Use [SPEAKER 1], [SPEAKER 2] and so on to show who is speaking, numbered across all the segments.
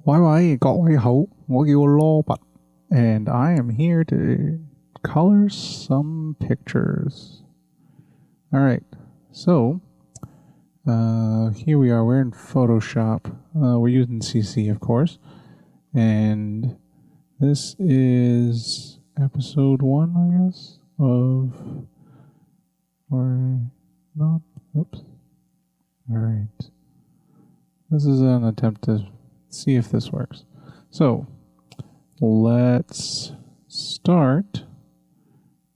[SPEAKER 1] 喂喂，各位好，我叫羅拔 and I am here to color some pictures. Alright, so here we are, we're in Photoshop. We're using CC, of course. And this is episode 1, I guess, or not, oops. Alright. This is an attempt to see if this works. So, let's start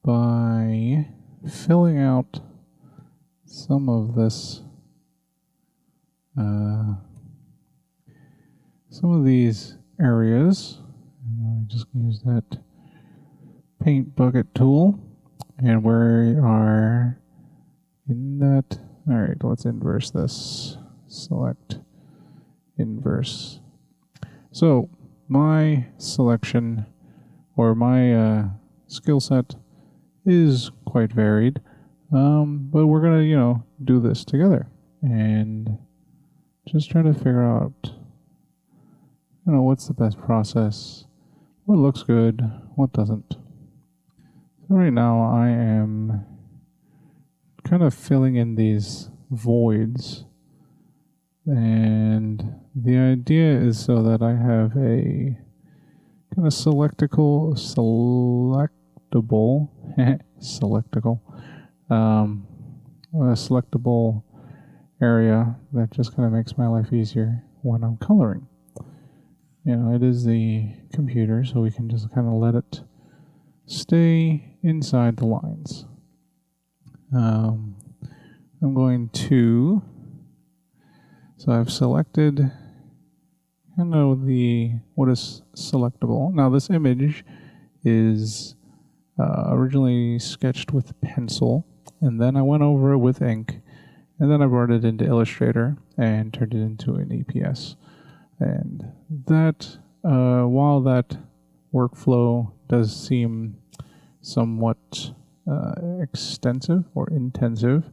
[SPEAKER 1] by filling out some of this, some of these areas. I just use that paint bucket tool, and we are in that. All right, let's inverse this. Select inverse. So my selection or my skill set is quite varied, but we're gonna do this together and just try to figure out what's the best process, what looks good, what doesn't. So right now I am kind of filling in these voids, and the idea is so that I have a kind of selectable a selectable area that just kind of makes my life easier when I'm coloring. It is the computer, so we can just kind of let it stay inside the lines. I'm going to, so I've selected what is selectable. Now this image is originally sketched with pencil, and then I went over it with ink, and then I brought it into Illustrator and turned it into an EPS. And that, while that workflow does seem somewhat extensive or intensive,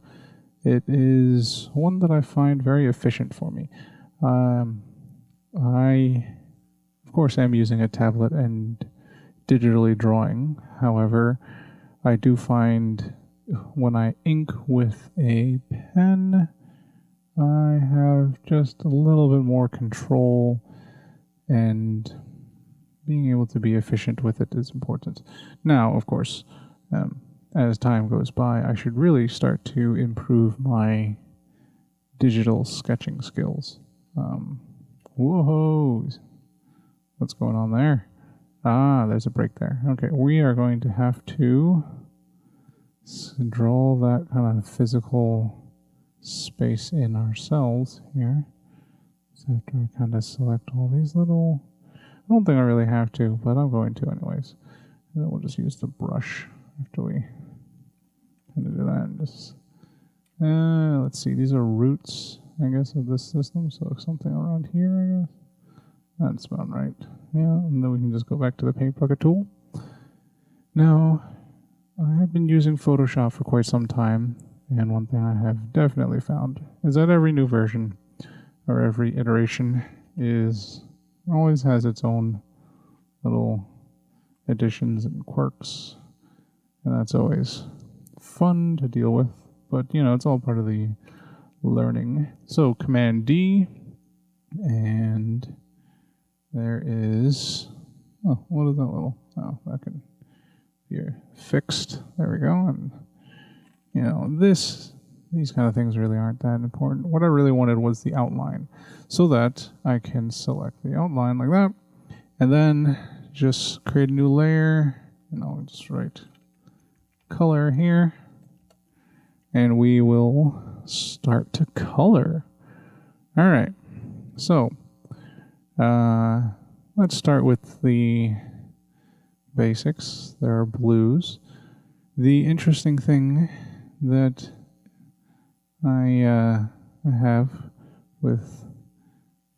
[SPEAKER 1] it is one that I find very efficient for me. I, of course, am using a tablet and digitally drawing. However, I do find when I ink with a pen, I have just a little bit more control, and being able to be efficient with it is important. Now, of course, as time goes by, I should really start to improve my digital sketching skills. Whoa! What's going on there? Ah, there's a break there. Okay, we are going to have to draw that kind of physical space in ourselves here. So after I kind of select all these little, I don't think I really have to, but I'm going to anyways. And then we'll just use the brush after we kind of do that. And just, let's see, these are roots, I guess, of this system. So something around here, I guess. That's about right. Yeah, and then we can just go back to the paint bucket tool. Now, I have been using Photoshop for quite some time, and one thing I have definitely found is that every new version or every iteration always has its own little additions and quirks, and that's always fun to deal with, but it's all part of the learning. So Command D, and there is, what is that little, that can be fixed. There we go. And these kind of things really aren't that important. What I really wanted was the outline, so that I can select the outline like that, and then just create a new layer, and I'll just write color here, and we will start to color. All right, so let's start with the basics. There are blues. The interesting thing that I have with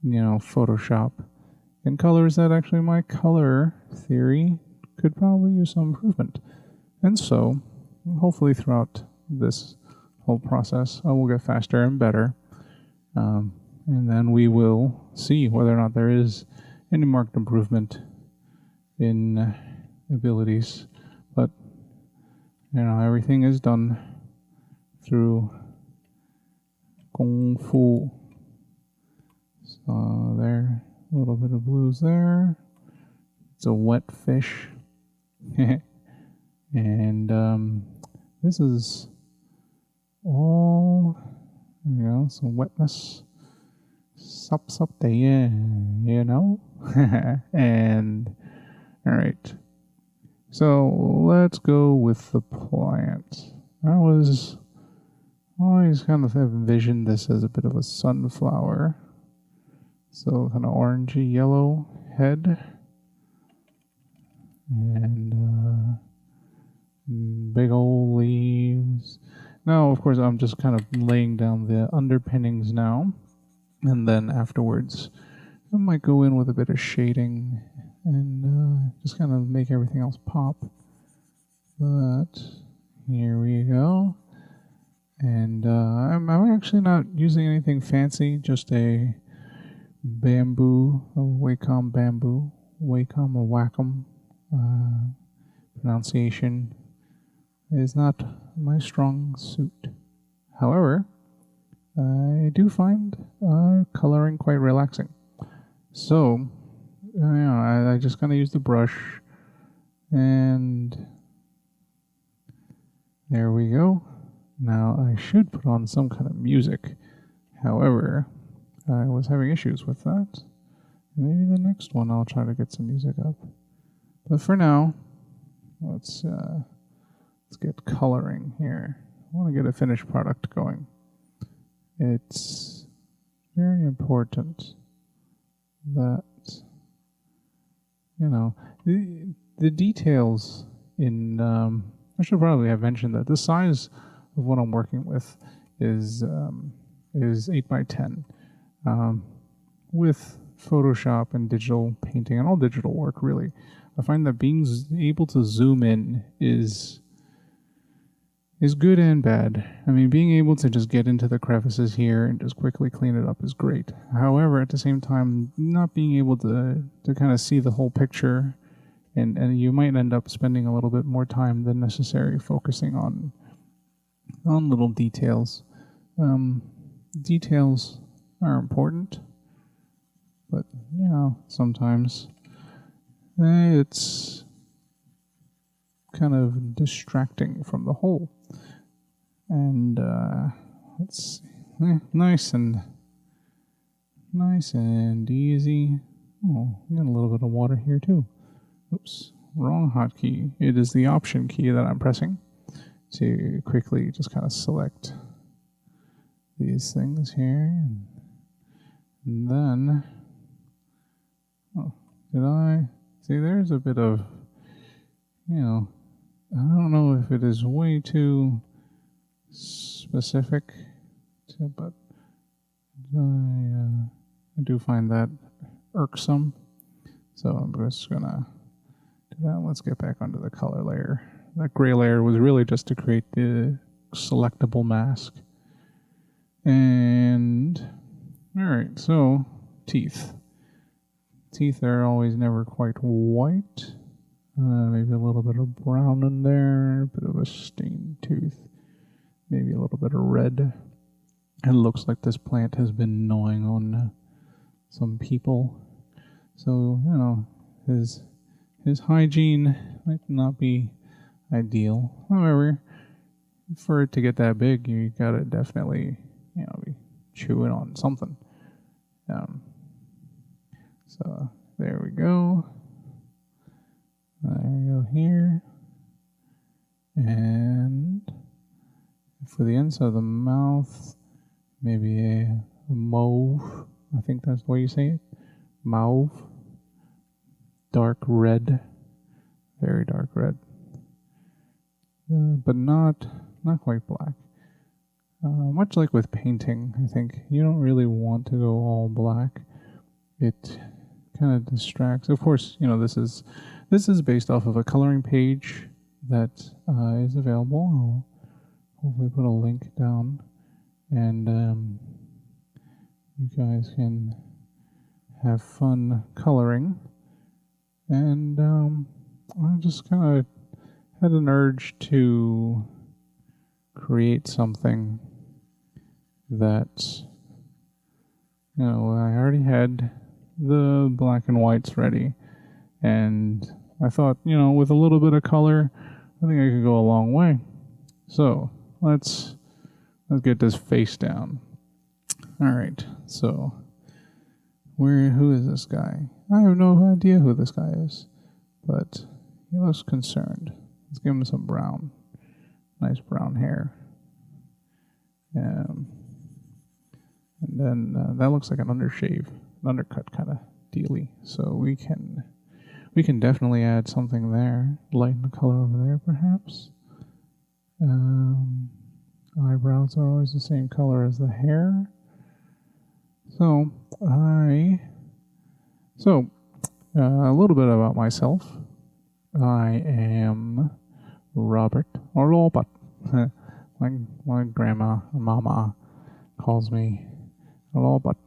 [SPEAKER 1] Photoshop and color is that actually my color theory could probably use some improvement, and so hopefully throughout this whole process I will get faster and better, and then we will see whether or not there is any marked improvement in abilities, but everything is done through Kung Fu. So there, a little bit of blues there. It's a wet fish. And this is all, some wetness. Sup there, And, alright. So, let's go with the plant. I always kind of envisioned this as a bit of a sunflower. So, kind of orangey yellow head. And big old leaves. Now, of course, I'm just kind of laying down the underpinnings now. And then afterwards, I might go in with a bit of shading and just kind of make everything else pop. But here we go. And I'm actually not using anything fancy, just a bamboo, a Wacom bamboo, Wacom or Wacom. Pronunciation is not my strong suit. However, I do find coloring quite relaxing. So, I just kind of use the brush, and there we go. Now, I should put on some kind of music. However, I was having issues with that. Maybe the next one I'll try to get some music up. But for now, let's get coloring here. I want to get a finished product going. It's very important that, the details in, I should probably have mentioned that the size of what I'm working with is 8 by 10. With Photoshop and digital painting and all digital work, really, I find that being able to zoom in is good and bad. I mean, being able to just get into the crevices here and just quickly clean it up is great. However, at the same time, not being able to kind of see the whole picture, and you might end up spending a little bit more time than necessary focusing on little details. Details are important, but, sometimes it's kind of distracting from the whole. And let's see, nice and easy. Oh, got a little bit of water here too. Oops, wrong hotkey. It is the Option key that I'm pressing to quickly just kind of select these things here, and then, did I see? There's a bit of, I don't know if it is way too specific, but I do find that irksome. So I'm just gonna do that. Let's get back onto the color layer. That gray layer was really just to create the selectable mask. And alright, so teeth. Teeth are always never quite white. Maybe a little bit of brown in there, a bit of a stained tooth, maybe a little bit of red. It looks like this plant has been gnawing on some people. So, his hygiene might not be ideal. However, for it to get that big, you gotta definitely, be chewing on something. So, there we go. There we go here. And for the inside of the mouth, maybe a mauve. I think that's the way you say it. Mauve. Dark red. Very dark red. But not quite black. Much like with painting, I think you don't really want to go all black. It kind of distracts. Of course, this is based off of a coloring page that is available. I'll hopefully put a link down, and you guys can have fun coloring. And I just kind of had an urge to create something that, I already had the black and whites ready. And I thought, with a little bit of color, I think I could go a long way. So let's get this face down. All right, so who is this guy? I have no idea who this guy is, but he looks concerned. Let's give him some brown, nice brown hair. And then that looks like an undershave, an undercut kind of dealy. So we can definitely add something there. Lighten the color over there, perhaps. Eyebrows are always the same color as the hair. So a little bit about myself. I am Robert, or Robert. my grandma and mama calls me Robert.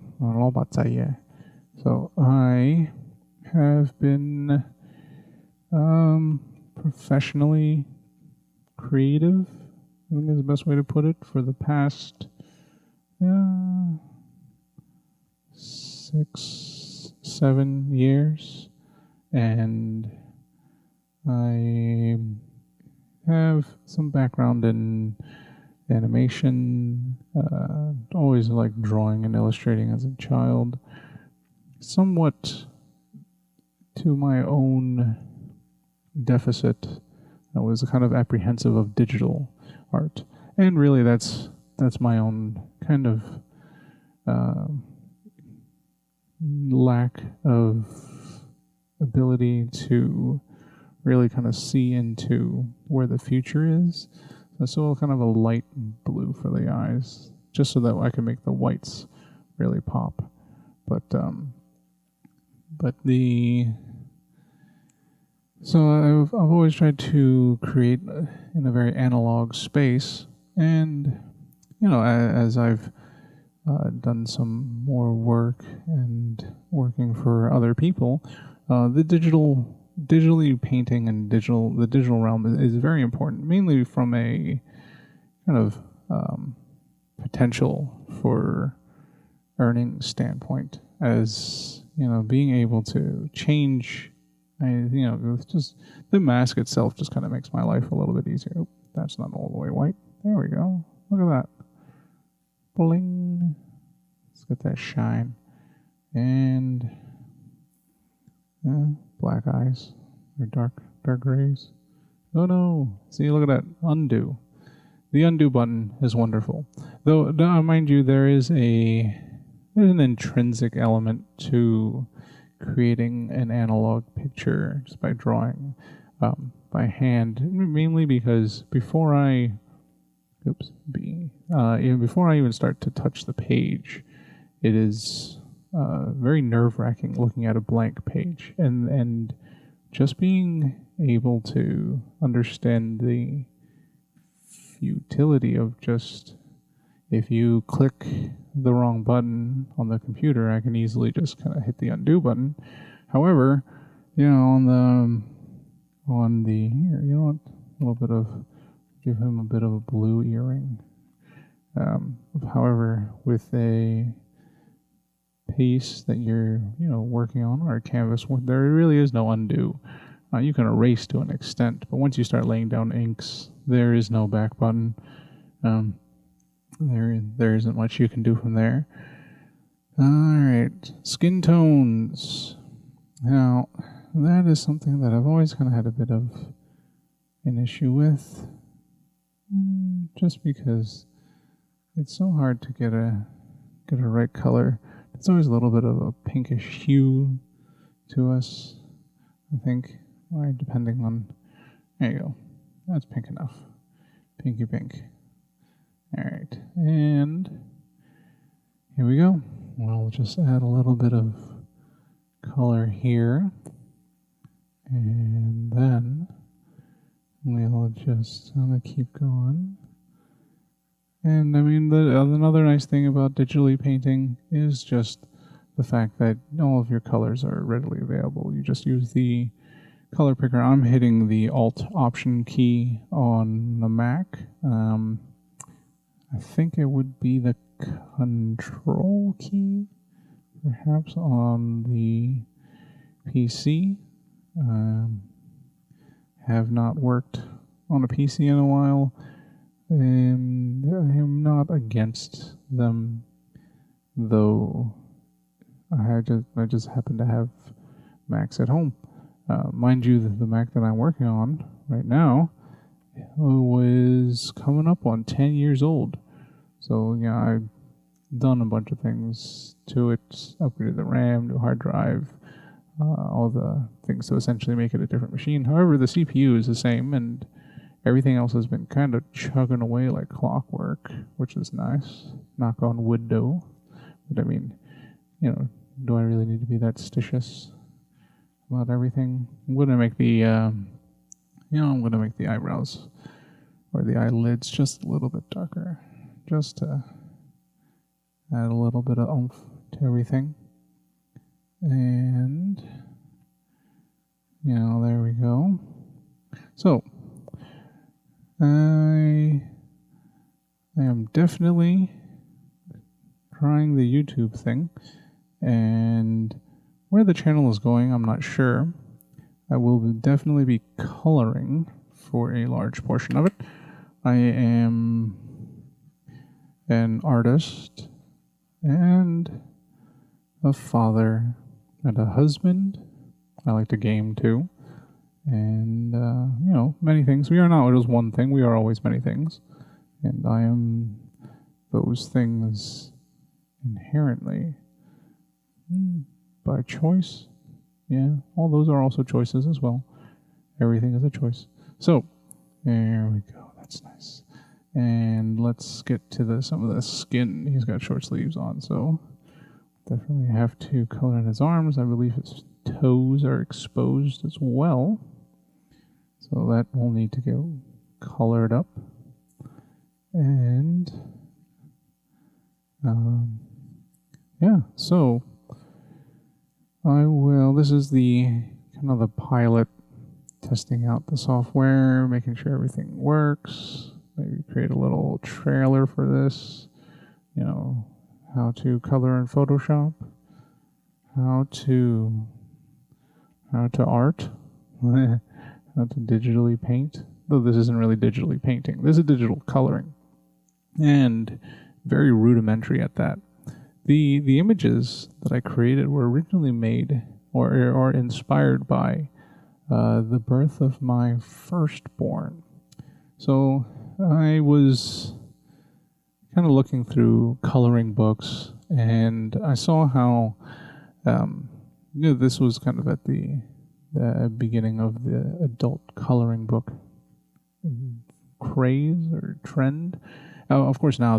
[SPEAKER 1] So I have been professionally creative, I think is the best way to put it, for the past 6-7 years, and I have some background in animation, always liked drawing and illustrating as a child, somewhat to my own deficit. I was kind of apprehensive of digital art, and really that's my own kind of lack of ability to really kind of see into where the future is. So kind of a light blue for the eyes, just so that I can make the whites really pop. So I've always tried to create in a very analog space, and as I've done some more work and working for other people, the digitally painting and the digital realm is very important, mainly from a kind of potential for earning standpoint, as being able to change. Just the mask itself just kind of makes my life a little bit easier. Oh, that's not all the way white. There we go. Look at that. Bling. Let's get that shine. And black eyes or dark grays. Oh no! See, look at that. Undo. The undo button is wonderful. Though, mind you, there's an intrinsic element to creating an analog picture just by drawing by hand, mainly because before I even start to touch the page, it is very nerve-wracking looking at a blank page, and just being able to understand the futility of just, if you click the wrong button on the computer, I can easily just kind of hit the undo button. However, here, give him a bit of a blue earring. However, with a piece that you're, working on, or a canvas, there really is no undo. You can erase to an extent, but once you start laying down inks, there is no back button. There isn't much you can do from there. Alright, skin tones. Now, that is something that I've always kind of had a bit of an issue with. Just because it's so hard to get a right color. It's always a little bit of a pinkish hue to us, I think. Depending on... There you go. That's pink enough. Pinky pink. Alright, and here we go. We'll just add a little bit of color here, and then we'll just keep going. And I mean, another nice thing about digitally painting is just the fact that all of your colors are readily available. You just use the color picker. I'm hitting the Alt Option key on the Mac. I think it would be the Control key, perhaps, on the PC. Have not worked on a PC in a while, and I am not against them, though I just happen to have Macs at home. Mind you, the Mac that I'm working on right now was coming up on 10 years old. So, yeah, I've done a bunch of things to it, upgraded the RAM, new hard drive, all the things to essentially make it a different machine. However, the CPU is the same, and everything else has been kind of chugging away like clockwork, which is nice. Knock on wood, though. But I mean, do I really need to be that stitious about everything? I'm gonna make the, I'm gonna make the eyebrows or the eyelids just a little bit darker, just to add a little bit of oomph to everything. And, there we go. So, I am definitely trying the YouTube thing, and where the channel is going, I'm not sure. I will definitely be coloring for a large portion of it. I am an artist and a father and a husband. I like to game too. And, many things. We are not always one thing. We are always many things. And I am those things inherently. By choice. Yeah, all those are also choices as well. Everything is a choice. So, there we go. That's nice. And let's get to some of the skin. He's got short sleeves on, so definitely have to color in his arms. I believe his toes are exposed as well. So that will need to get colored up. And, so this is the kind of the pilot, testing out the software, making sure everything works. Maybe create a little trailer for this. How to color in Photoshop, how to art, how to digitally paint. Though this isn't really digitally painting. This is digital coloring, and very rudimentary at that. The images that I created were originally made or inspired by the birth of my firstborn. So I was kind of looking through coloring books, and I saw how this was kind of at the beginning of the adult coloring book craze or trend. Of course, now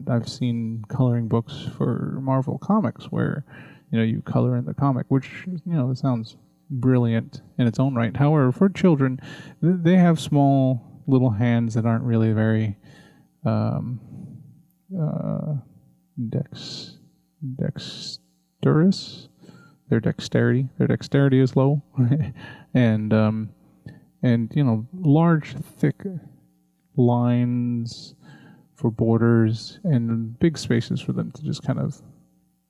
[SPEAKER 1] I've seen coloring books for Marvel Comics where, you color in the comic, which, it sounds brilliant in its own right. However, for children, they have small little hands that aren't really very dexterous. Their dexterity is low, and large, thick lines for borders and big spaces for them to just kind of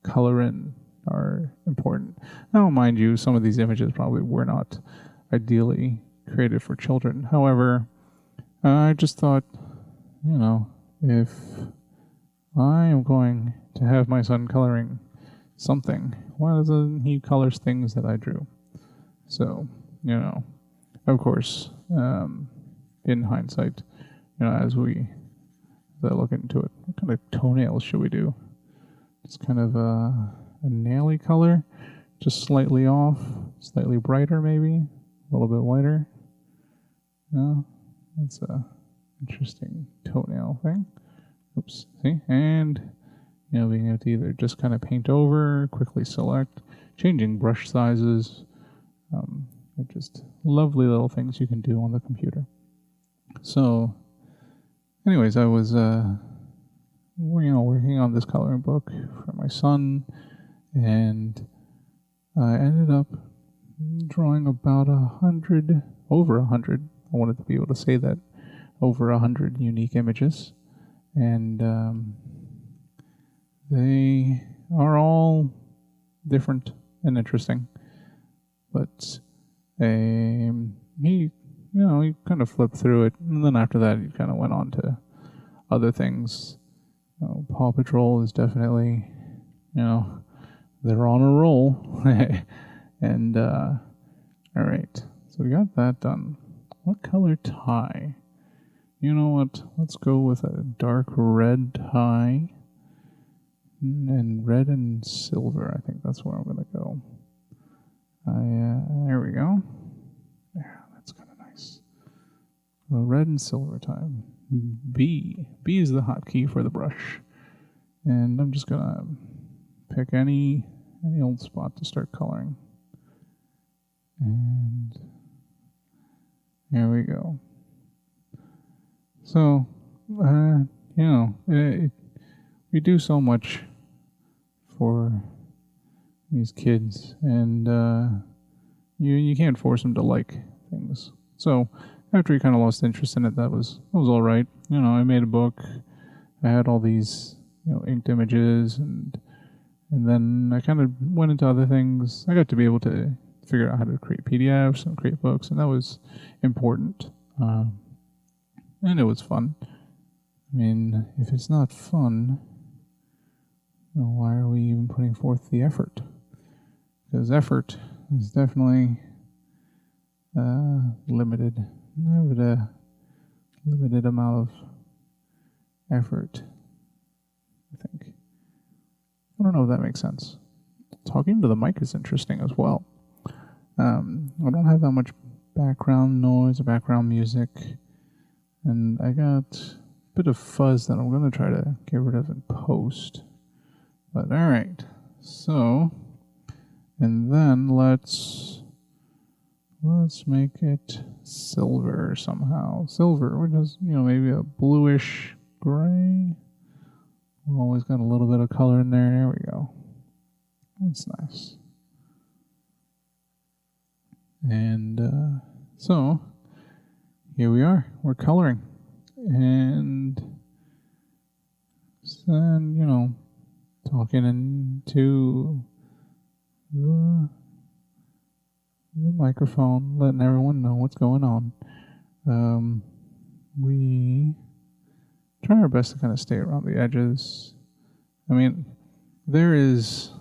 [SPEAKER 1] color in are important. Now, mind you, some of these images probably were not ideally created for children. However, I just thought, if I am going to have my son coloring something, why doesn't he color things that I drew? So, of course, in hindsight, as I look into it, what kind of toenails should we do? Just kind of a naily color, just slightly off, slightly brighter maybe, a little bit whiter. That's a interesting toenail thing. Oops, see? And, being able to either just kind of paint over, quickly select, changing brush sizes. Just lovely little things you can do on the computer. So, anyways, I was, working on this coloring book for my son, and I ended up drawing about over 100. I wanted to be able to say that, over 100 unique images, and they are all different and interesting. But he kind of flipped through it, and then after that, he kind of went on to other things. Paw Patrol is definitely, they're on a roll. And, alright, so we got that done. What color tie? You know what? Let's go with a dark red tie. And red and silver, I think that's where I'm going to go. There we go. Yeah, that's kind of nice. A red and silver tie. B. B is the hotkey for the brush. And I'm just going to pick any old spot to start coloring. And here we go. So, we do so much for these kids, and you can't force them to like things. So, after he kind of lost interest in it, that was all right. I made a book. I had all these, inked images, and then I kind of went into other things. I got to be able to figure out how to create PDFs and create books, and that was important. And it was fun. I mean, if it's not fun, why are we even putting forth the effort? Because effort is definitely limited. I have a limited amount of effort, I think. I don't know if that makes sense. Talking to the mic is interesting as well. I don't have that much background noise or background music, and I got a bit of fuzz that I'm going to try to get rid of in post. But alright, so, and then let's make it silver somehow. Silver, which is, maybe a bluish gray. We've always got a little bit of color in there. There we go. That's nice. And so, here we are. We're coloring. And then, talking into the microphone, letting everyone know what's going on. We try our best to kind of stay around the edges. I mean, there is,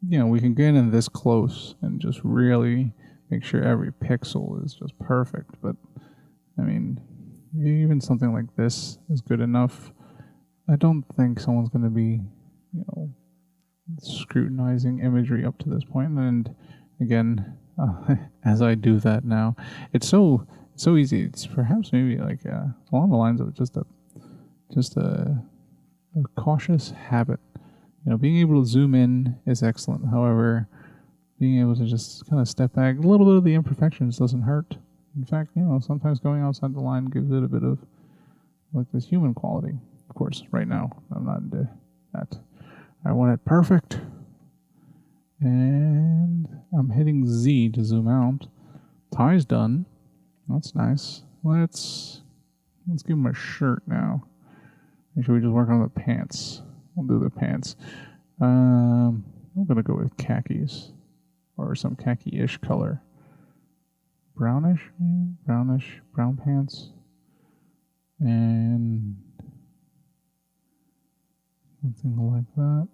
[SPEAKER 1] we can get in this close and just really make sure every pixel is just perfect. But, I mean, even something like this is good enough. I don't think someone's going to be, scrutinizing imagery up to this point. And again, as I do that now, it's so easy. It's perhaps maybe like along the lines of just a cautious habit. Being able to zoom in is excellent. However, being able to just kind of step back, a little bit of the imperfections doesn't hurt. In fact, sometimes going outside the line gives it a bit of like this human quality. Of course, right now, I'm not into that. I want it perfect. And I'm hitting Z to zoom out. Tie's done. That's nice. Let's give him a shirt now. Or should we just work on the pants? We'll do the pants. I'm gonna go with khakis. Or some khaki-ish color. Brownish, maybe? Brownish, brown pants. And something like that.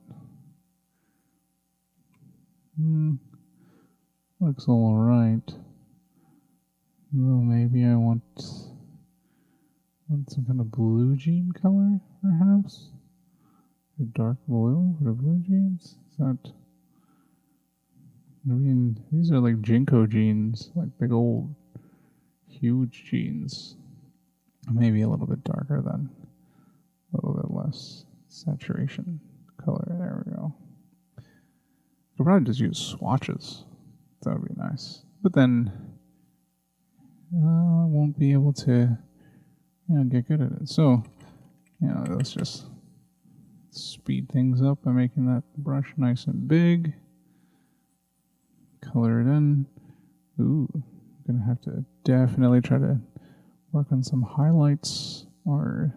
[SPEAKER 1] Looks alright. Well, maybe I want some kind of blue jean color, perhaps? A dark blue for the blue jeans? Is that... I mean, these are like Jinko jeans, like big old, huge jeans. Maybe a little bit darker then. A little bit less saturation color. There we go. Could probably just use swatches. That would be nice. But then, I won't be able to, get good at it. So, let's speed things up by making that brush nice and big. Color it in. Ooh, I'm gonna have to definitely try to work on some highlights or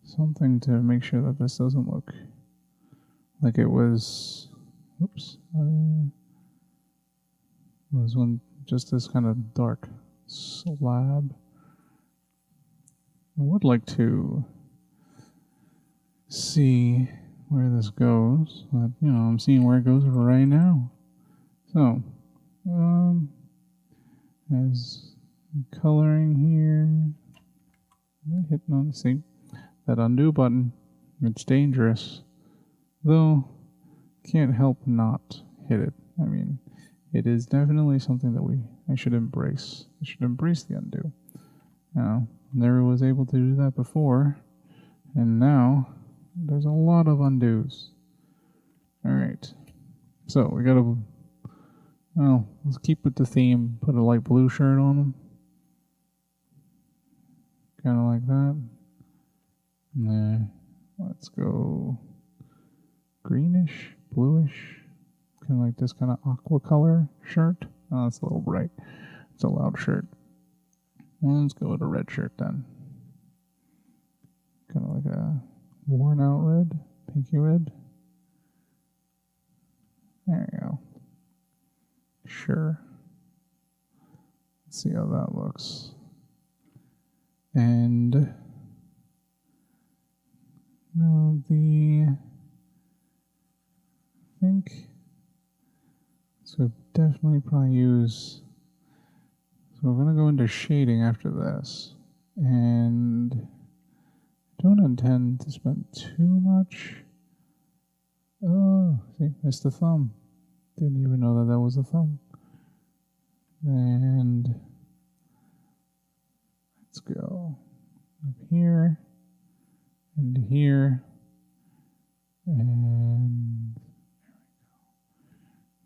[SPEAKER 1] something to make sure that this doesn't look like it was. Oops. It was just this kind of dark slab. I would like to see where this goes, but I'm seeing where it goes right now. So, as coloring here, I'm hitting on, see, that undo button. It's dangerous, though. Can't help not hit it. I mean, it is definitely something that I should embrace. I should embrace the undo. Never was able to do that before, and now there's a lot of undos. Alright, so we gotta, let's keep with the theme, put a light blue shirt on him. Kinda like that. Nah, let's go greenish, bluish, kinda like this kind of aqua color shirt. Oh, that's a little bright. It's a loud shirt. Well, let's go with a red shirt then. Kind of like a worn out red, pinky red. There you go. Sure. Let's see how that looks. And I think so. Definitely probably use. So we're gonna go into shading after this, and I don't intend to spend too much. Oh, see, missed the thumb. Didn't even know that was a thumb. And let's go up here and here, and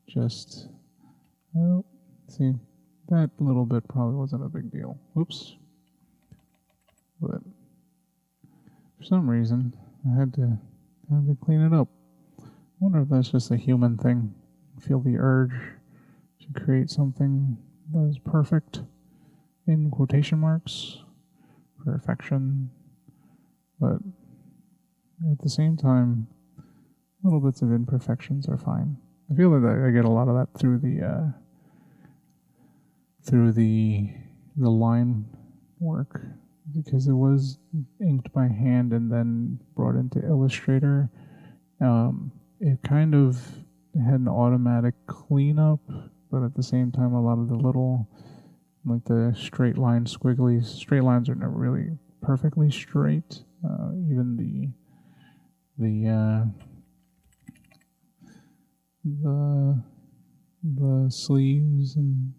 [SPEAKER 1] just see. That little bit probably wasn't a big deal. Oops. But for some reason, I had to clean it up. I wonder if that's just a human thing. I feel the urge to create something that is perfect, in quotation marks, perfection. But at the same time, little bits of imperfections are fine. I feel that I get a lot of that through the line work, because it was inked by hand and then brought into Illustrator. It kind of had an automatic cleanup, but at the same time, a lot of the little, like the straight line squigglies, straight lines are never really perfectly straight. Even the sleeves and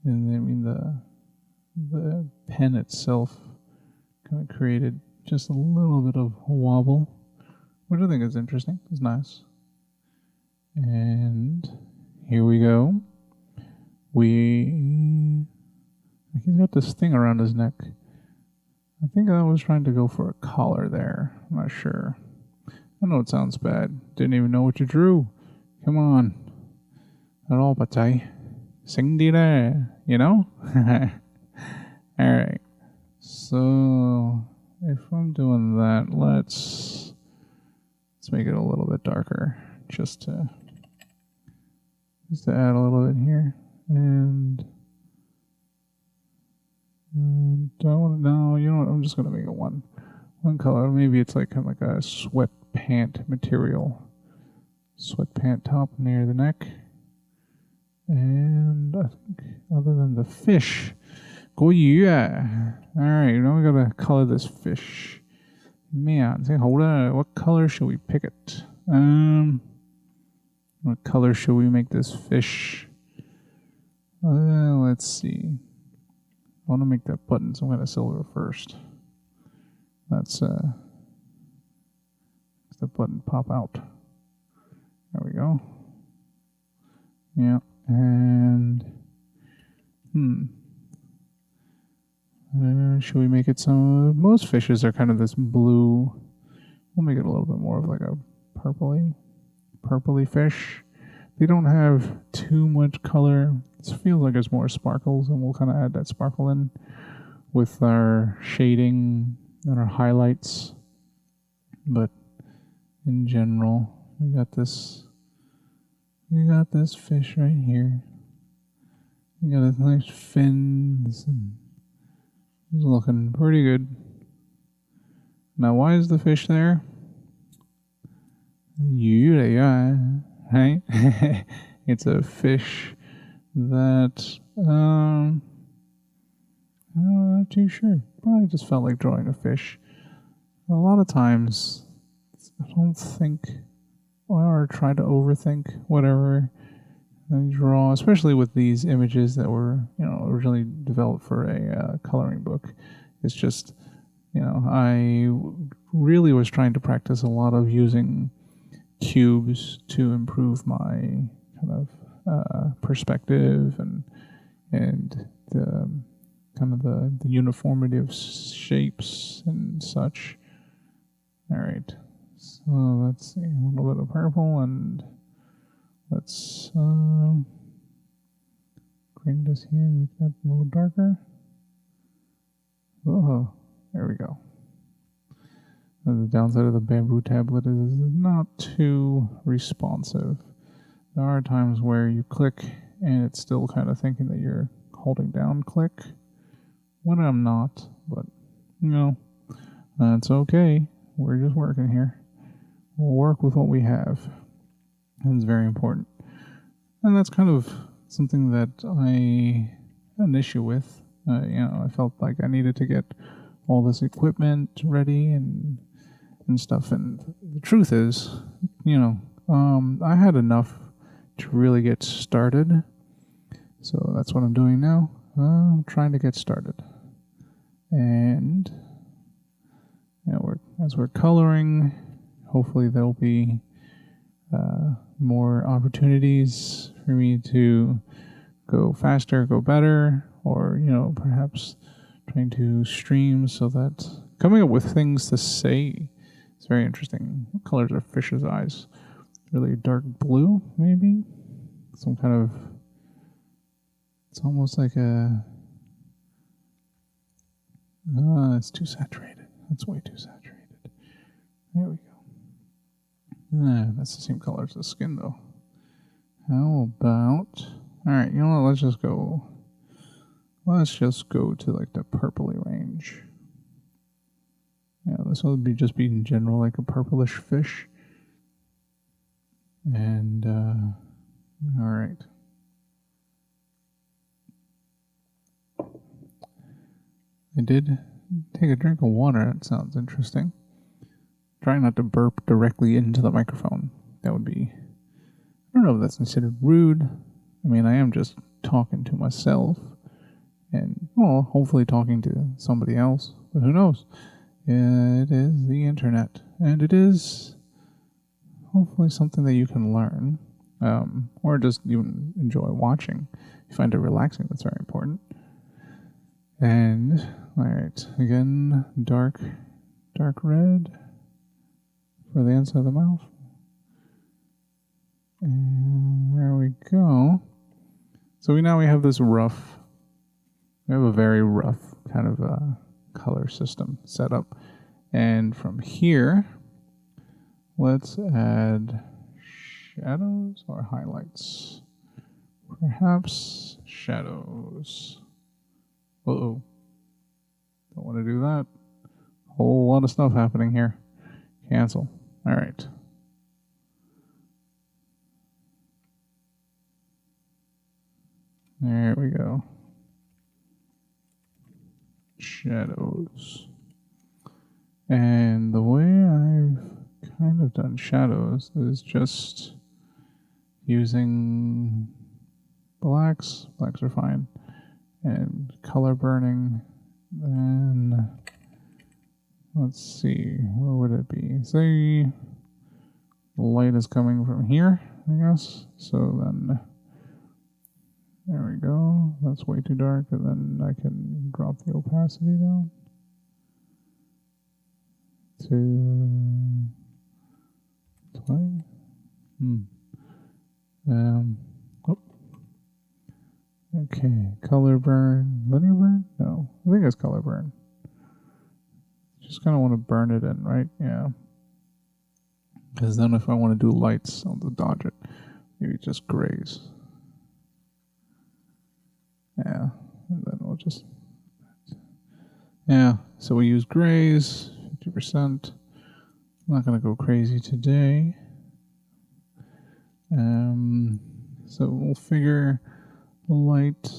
[SPEAKER 1] I mean the pen itself kind of created just a little bit of wobble, which I think is interesting. It's nice. And here we go. He's got this thing around his neck. I think I was trying to go for a collar there. I'm not sure. I know it sounds bad. Didn't even know what you drew. Come on. Not all but sing đi ra, Alright. So if I'm doing that, let's make it a little bit darker. Just to add a little bit here. And do I want to, no, you know what, I'm just going to make it one color. Maybe it's like kind of like a sweatpant material. Sweatpant top near the neck. And I think other than the fish, go yeah. Alright, now we gotta color this fish. Man, say hold on, what color should we pick it? What color should we make this fish? Let's see. I want to make that button, so I'm gonna silver first. That's the button pop out. There we go. Yeah, and should we make it some? Most fishes are kind of this blue We'll make it a little bit more of like a purpley fish. They don't have too much color. It feels like it's more sparkles, and we'll kind of add that sparkle in with our shading and our highlights. But in general, we got this fish right here. We got his nice fins, and he's looking pretty good. Now, why is the fish there? Right? It's a fish that I'm not too sure. Probably just felt like drawing a fish. A lot of times, I don't think or try to overthink whatever I draw, especially with these images that were, originally developed for a coloring book. It's just, I really was trying to practice a lot of using cubes to improve my kind of perspective and the kind of the uniformity of shapes and such. All right, so let's see, a little bit of purple, and let's bring this here, make that a little darker. Oh, there we go. The downside of the bamboo tablet is not too responsive. There are times where you click and it's still kind of thinking that you're holding down click when I'm not, but that's okay. We're just working here. We'll work with what we have. And it's very important. And that's kind of something that I had an issue with. I felt like I needed to get all this equipment ready and stuff. And the truth is, I had enough to really get started. So that's what I'm doing now. I'm trying to get started. And as we're coloring, hopefully there'll be more opportunities for me to go faster, go better, or perhaps trying to stream so that coming up with things to say is very interesting. What colors are fish's eyes? Really dark blue, maybe? Some kind of, it's almost like it's too saturated. That's way too saturated. There we go. That's the same color as the skin, though. How about... Alright, you know what? Let's just go to, like, the purpley range. Yeah, this will just be in general like a purplish fish. And, alright. I did take a drink of water. That sounds interesting. Trying not to burp directly into the microphone. That would be... I don't know if that's considered rude. I mean, I am just talking to myself. And, well, hopefully talking to somebody else. But who knows? It is the internet. And it is hopefully something that you can learn. Or just even enjoy watching. If you find it relaxing, that's very important. And, alright, again, dark red for the inside of the mouth. And there we go. So we have this rough, we have a very rough kind of color system set up. And from here, let's add shadows or highlights. Perhaps shadows. Uh-oh. Don't want to do that. Whole lot of stuff happening here. Cancel. Alright. There we go. Shadows. And the way I've kind of done shadows is just using blacks. Blacks are fine. And color burning. Then let's see, where would it be? Say the light is coming from here, I guess. So then there we go. That's way too dark, and then I can drop the opacity down. to 20. Oh. Okay, color burn, linear burn? No, I think it's color burn. Just kind of want to burn it in, right? Yeah. Because then if I want to do lights, I'll just dodge it. Maybe just grays. Yeah, and then we'll just... Yeah, so we use grays, 50%. I'm not going to go crazy today. So we'll figure the light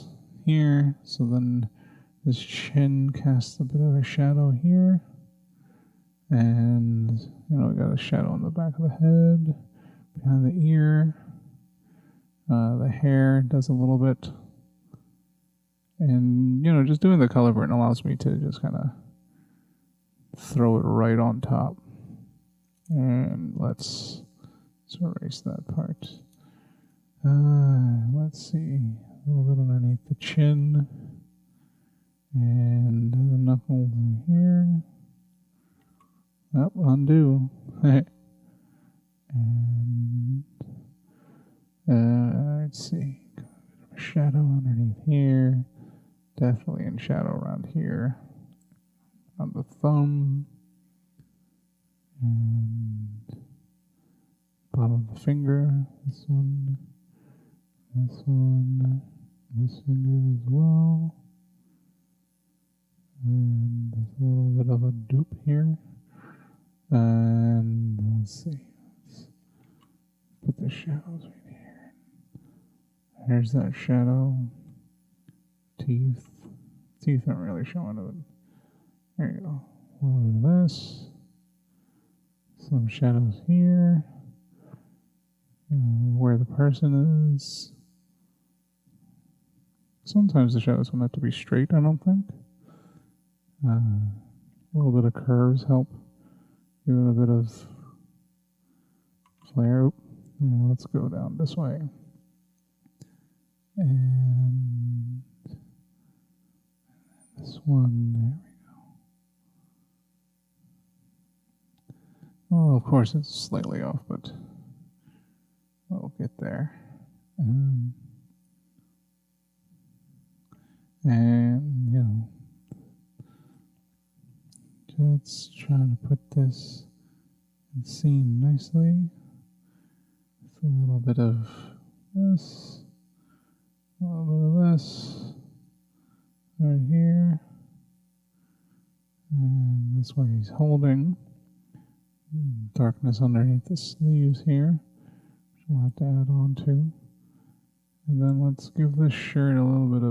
[SPEAKER 1] here. So then this chin casts a bit of a shadow here. And, we got a shadow on the back of the head, behind the ear. The hair does a little bit. And, just doing the color burn allows me to just kind of throw it right on top. And let's erase that part. Let's see. A little bit underneath the chin. And the knuckles here. Oh, undo. And let's see. Got a bit of a shadow underneath here. Definitely in shadow around here. On the thumb. And bottom of the finger. This one. This one. This finger as well. And there's a little bit of a dupe here. And let's see. Let's put the shadows right here. There's that shadow. Teeth. Teeth aren't really showing it. There you go. A little bit of this. Some shadows here. Where the person is. Sometimes the shadows don't have to be straight, I don't think. A little bit of curves help. Give it a bit of flare. Let's go down this way. And this one, there we go. Well, of course, it's slightly off, but we'll get there. And, just trying to put this in scene nicely. With a little bit of this, a little bit of this, right here. And this way he's holding. Darkness underneath the sleeves here, which we'll have to add on to. And then let's give this shirt a little bit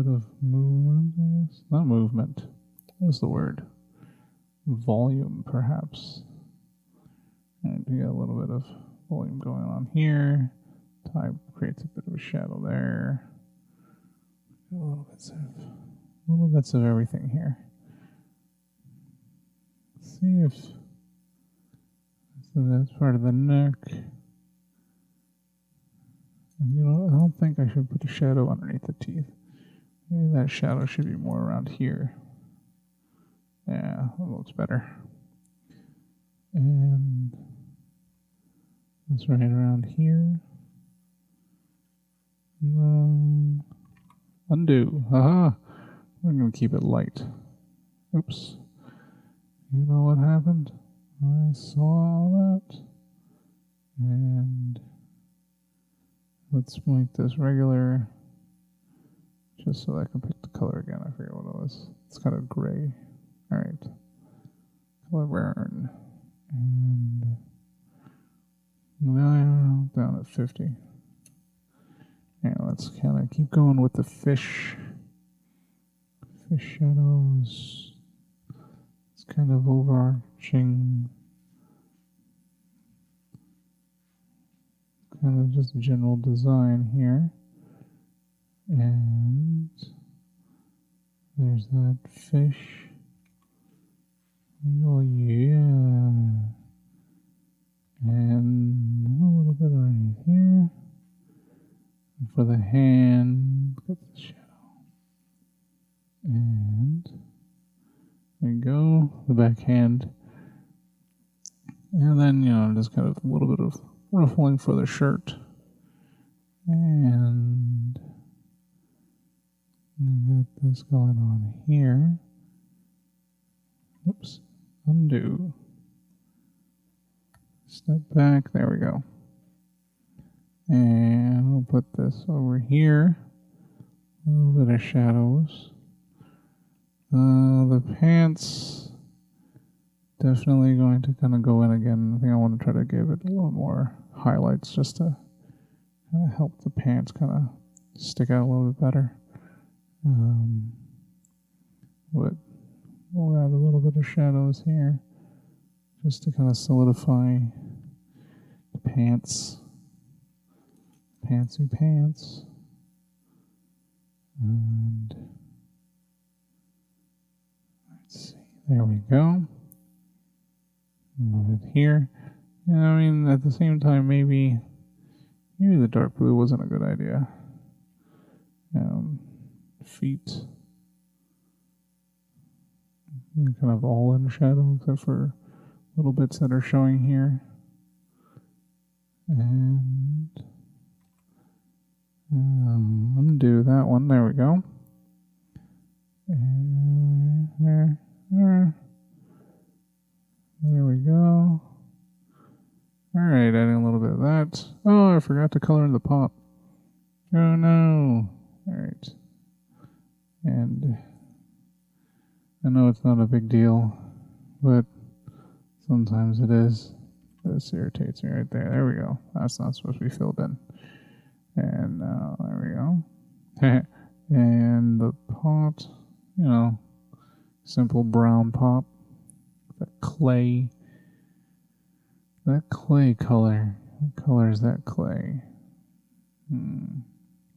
[SPEAKER 1] of movement, I guess. Not movement. What's the word? Volume, perhaps. And we got a little bit of volume going on here. Type creates a bit of a shadow there. Little bits of everything here. Let's see if so that's part of the neck. And I don't think I should put a shadow underneath the teeth. Maybe that shadow should be more around here. Yeah, that looks better. And that's right around here. Undo. Haha. We're going to keep it light. Oops. You know what happened? I saw all that. And let's make this regular. Just so I can pick the color again. I forget what it was. It's kind of gray. Alright. Color burn. And now down at 50. Yeah, let's kind of keep going with the fish shadows. It's kind of overarching. Kind of just general design here. And there's that fish. Oh yeah. And a little bit underneath here. And for the hand, look at the shadow. And there we go. backhand. And then, just kind of a little bit of ruffling for the shirt. And we got this going on here. Oops, undo. Step back, there we go. And we'll put this over here. A little bit of shadows. The pants, definitely going to kind of go in again. I think I want to try to give it a little more highlights just to kind of help the pants kind of stick out a little bit better. But we'll add a little bit of shadows here just to kind of solidify the pants. Pantsy pants. And let's see, there we go. Move it here. Yeah, I mean, at the same time, maybe the dark blue wasn't a good idea. Feet. Kind of all in shadow, except for little bits that are showing here. And undo that one. There we go. And there we go. Alright, adding a little bit of that. Oh, I forgot to color in the pop. Oh no. Alright. And I know it's not a big deal, but sometimes it is. This irritates me right there. There we go. That's not supposed to be filled in. And there we go. And the pot, simple brown pop. That clay color. What color is that clay? A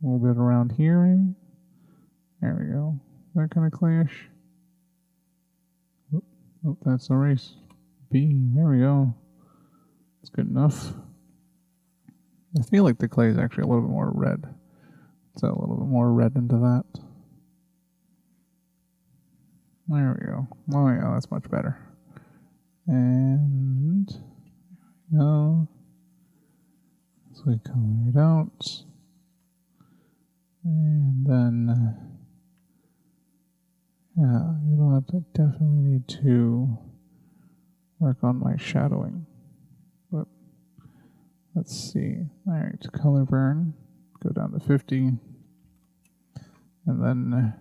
[SPEAKER 1] little bit around here, maybe? There we go. That kind of clayish. Oh, that's erase. B. There we go. That's good enough. I feel like the clay is actually a little bit more red. Let's add a little bit more red into that. There we go. Oh yeah, that's much better. And so we color it out. And then I definitely need to work on my shadowing. But let's see. Alright, color burn. Go down to 50. And then,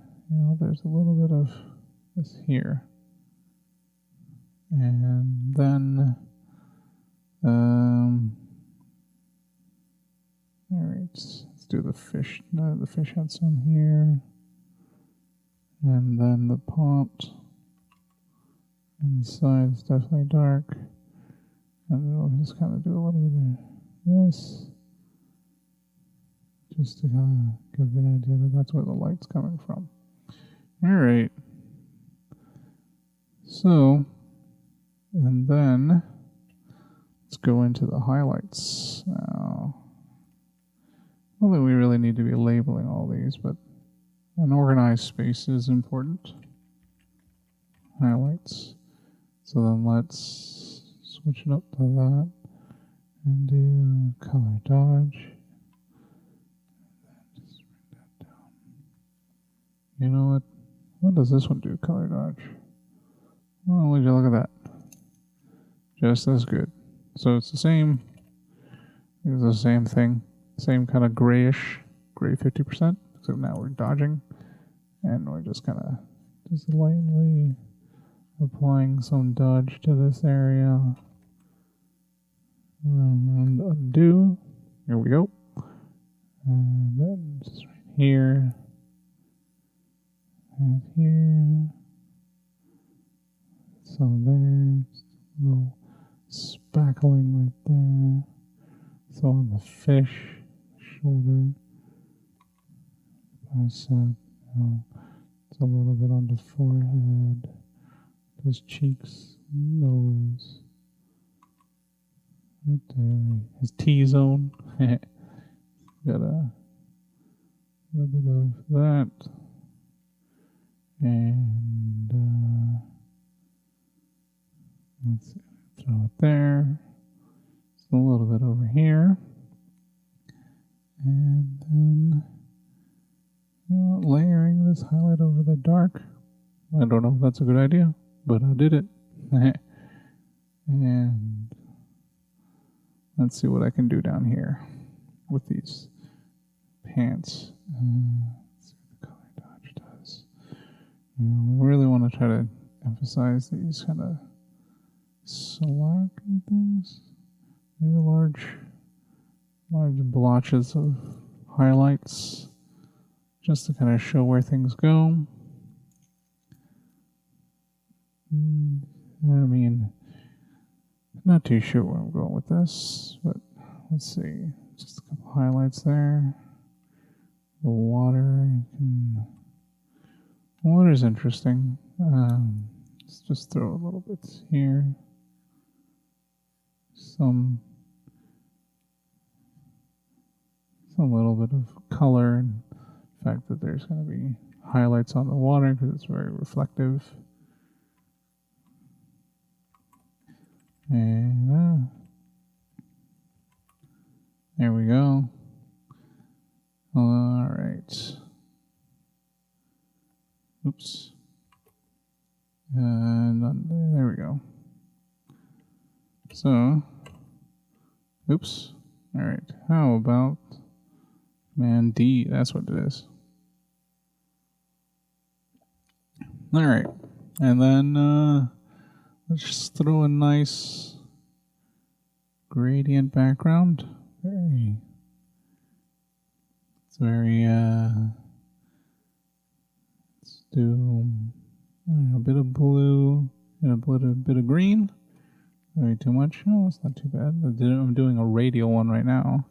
[SPEAKER 1] there's a little bit of this here. And then, alright, let's do the fish. No, the fish had some here. And then the pot. And the side is definitely dark. And then we'll just kind of do a little bit of this. Just to kind of give the idea that that's where the light's coming from. Alright. So, and then let's go into the highlights now. I don't think we really need to be labeling all these, but an organized space is important. Highlights. So then let's switch it up to that and do color dodge. Just bring that down. You know what? What does this one do? Color dodge. Well, would you look at that? Just as good. So it's the same. It's the same thing. Same kind of grayish, gray 50%. So now we're dodging, and we're just kind of just lightly applying some dodge to this area. And undo. Here we go. And then just right here. And here. Some there. Just a little spackling right there. So on the fish, shoulder, bicep, it's a little bit on the forehead, his cheeks, nose, right there, his T-zone. Got a bit of that, and Let's throw it there. Just a little bit over here. And then layering this highlight over the dark. I don't know if that's a good idea, but I did it. And let's see what I can do down here with these pants. Let's see what the color dodge does. We really want to try to emphasize these kind of slacky things. Maybe large blotches of highlights just to kind of show where things go. I mean, not too sure where I'm going with this, but let's see. Just a couple highlights there. The water, water's interesting. Let's just throw a little bit here. Some little bit of color, and the fact that there's going to be highlights on the water because it's very reflective. And there we go. All right. Oops. And there we go. So, oops. All right. How about man D? That's what it is. All right. And then let's just throw a nice gradient background. Let's do a bit of blue and a bit of green. Maybe too much. Oh, that's not too bad. I'm doing a radial one right now,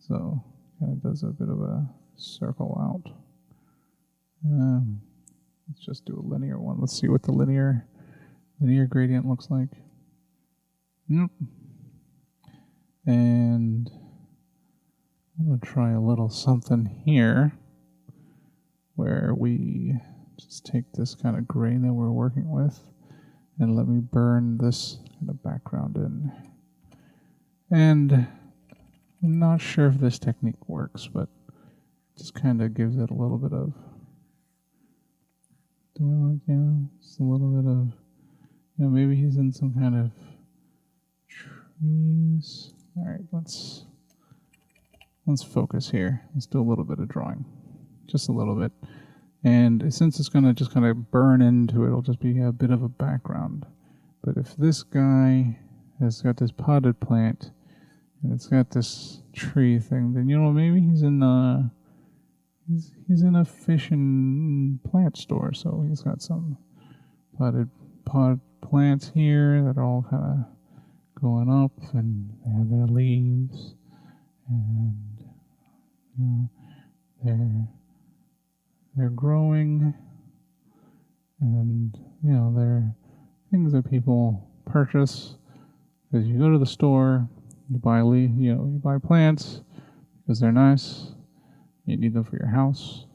[SPEAKER 1] so kind of does a bit of a circle out. Let's just do a linear one. Let's see what the linear gradient looks like. Nope. And I'm going to try a little something here where we just take this kind of gray that we're working with and let me burn this kind of background in. And I'm not sure if this technique works, but it just kind of gives it a little bit of, just a little bit of, maybe he's in some kind of trees. All right, let's focus here. Let's do a little bit of drawing, just a little bit. And since it's going to just kind of burn into it, it'll just be a bit of a background. But if this guy has got this potted plant and it's got this tree thing, then maybe he's in a fish and plant store. So he's got some potted plants here that are all kind of going up, and they have their leaves, and they're growing, and they're things that people purchase because you go to the store, you buy you buy plants because they're nice, you need them for your house,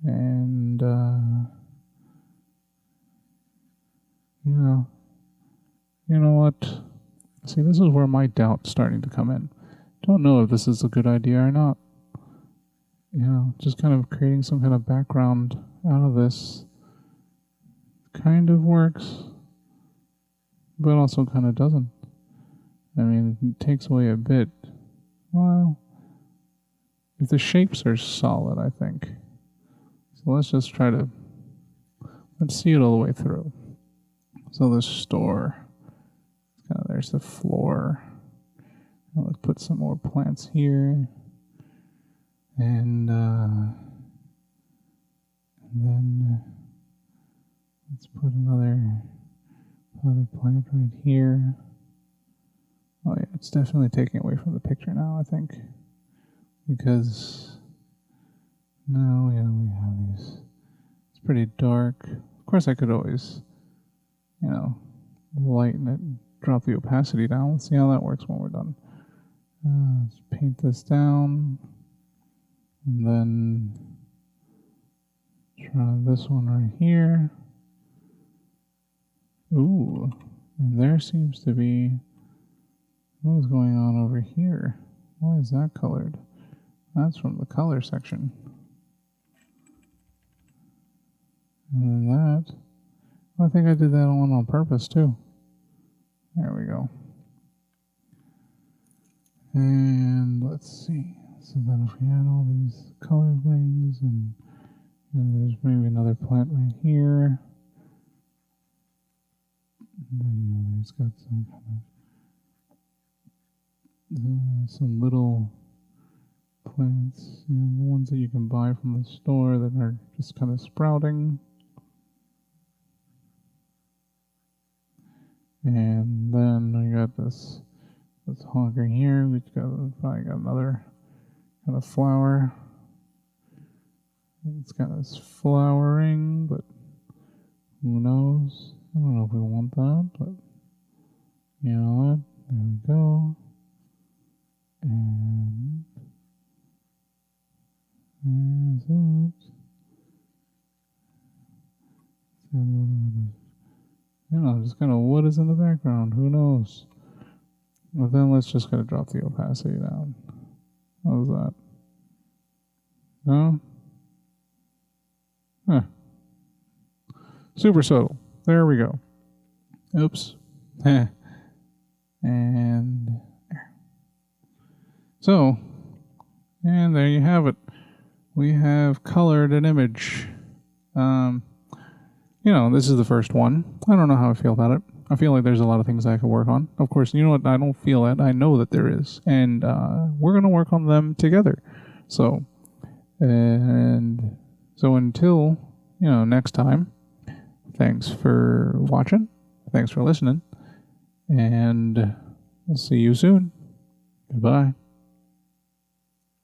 [SPEAKER 1] and you know what? See, this is where my doubt's starting to come in. Don't know if this is a good idea or not. Just kind of creating some kind of background out of this kind of works, but also kind of doesn't. I mean, it takes away a bit. Well, if the shapes are solid, I think. So let's just let's see it all the way through. So the store, there's the floor. Now let's put some more plants here. And then let's put another potted plant right here. Oh yeah, it's definitely taking away from the picture now, I think. Because now, we have these. It's pretty dark. Of course, I could always, lighten it, drop the opacity down. Let's see how that works when we're done. Let's paint this down. And then try this one right here. Ooh, And there seems to be... What is going on over here? Why is that colored? That's from the color section. And then that... I think I did that one on purpose too. There we go. And let's see. So then if we add all these color things, and there's maybe another plant right here. And then there's got some kind of some little plants, the ones that you can buy from the store that are just kind of sprouting. And then I got this honker here. We've probably got another kind of flower. It's kind of flowering, but who knows? I don't know if we want that, but you know what? There we go. And there's it. You know, just kind of what is in the background. Who knows? Well, then let's just kind of drop the opacity down. How's that? No? Huh. Super subtle. There we go. Oops. And there. So, and there you have it. We have colored an image. You know, this is the first one. I don't know how I feel about it. I feel like there's a lot of things I could work on. Of course, you know what? I don't feel it. I know that there is. And we're going to work on them together. So, until, next time, thanks for watching. Thanks for listening. And we'll see you soon. Goodbye.